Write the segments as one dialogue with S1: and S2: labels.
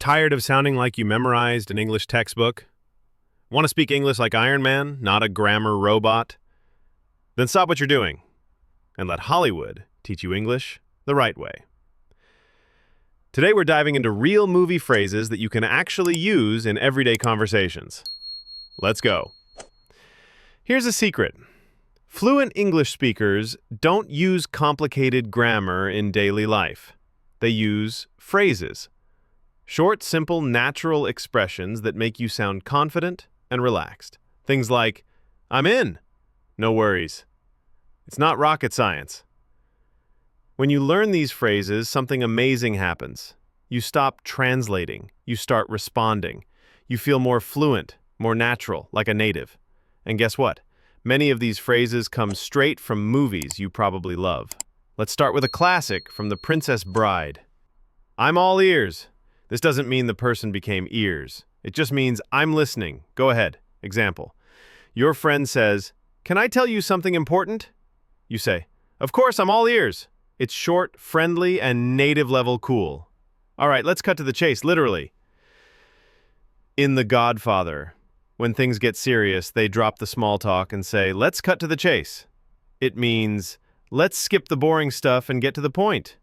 S1: Tired of sounding like you memorized an English textbook? Want to speak English like Iron Man, not a grammar robot? Then stop what you're doing and let Hollywood teach you English the right way. Today we're diving into real movie phrases that you can actually use in everyday conversations. Let's go. Here's a secret. Fluent English speakers don't use complicated grammar in daily life. They use phrases. Short, simple, natural expressions that make you sound confident and relaxed. Things like, I'm in. No worries. It's not rocket science. When you learn these phrases, something amazing happens. You stop translating. You start responding. You feel more fluent, more natural, like a native. And guess what? Many of these phrases come straight from movies you probably love. Let's start with a classic from The Princess Bride. I'm all ears. This doesn't mean the person became ears. It just means I'm listening. Go ahead. Example. Your friend says, "Can I tell you something important?" You say, "Of course, I'm all ears." It's short, friendly, and native-level cool. All right, let's cut to the chase, literally. In The Godfather, when things get serious, they drop the small talk and say, "Let's cut to the chase." It means, let's skip the boring stuff and get to the point.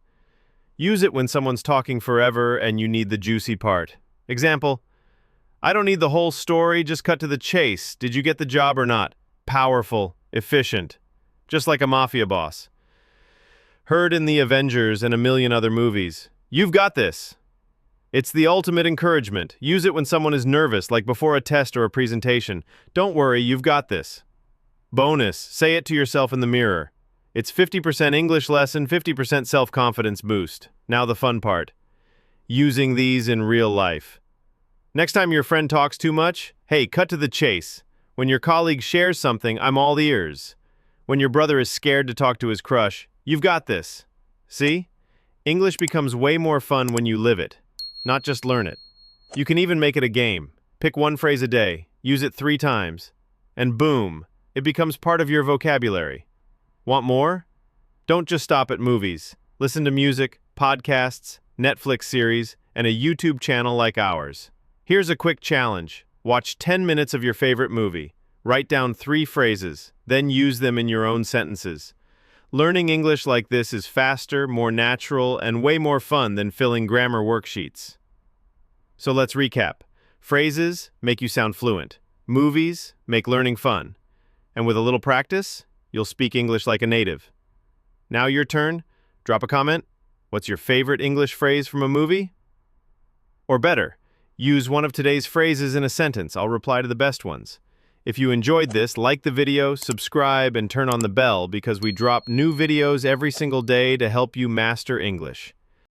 S1: Use it when someone's talking forever and you need the juicy part. Example, I don't need the whole story, just cut to the chase. Did you get the job or not? Powerful, efficient, just like a mafia boss. Heard in The Avengers and a million other movies. You've got this. It's the ultimate encouragement. Use it when someone is nervous, like before a test or a presentation. Don't worry, you've got this. Bonus, say it to yourself in the mirror. It's 50% English lesson, 50% self-confidence boost. Now the fun part. Using these in real life. Next time your friend talks too much, hey, cut to the chase. When your colleague shares something, I'm all ears. When your brother is scared to talk to his crush, you've got this. See? English becomes way more fun when you live it, not just learn it. You can even make it a game. Pick one phrase a day, use it 3 times, and boom, it becomes part of your vocabulary. Want more? Don't just stop at movies. Listen to music, podcasts, Netflix series, and a YouTube channel like ours. Here's a quick challenge. Watch 10 minutes of your favorite movie. Write down 3 phrases, then use them in your own sentences. Learning English like this is faster, more natural, and way more fun than filling grammar worksheets. So let's recap. Phrases make you sound fluent. Movies make learning fun. And with a little practice, you'll speak English like a native. Now your turn. Drop a comment. What's your favorite English phrase from a movie? Or better, use one of today's phrases in a sentence. I'll reply to the best ones. If you enjoyed this, like the video, subscribe, and turn on the bell because we drop new videos every single day to help you master English.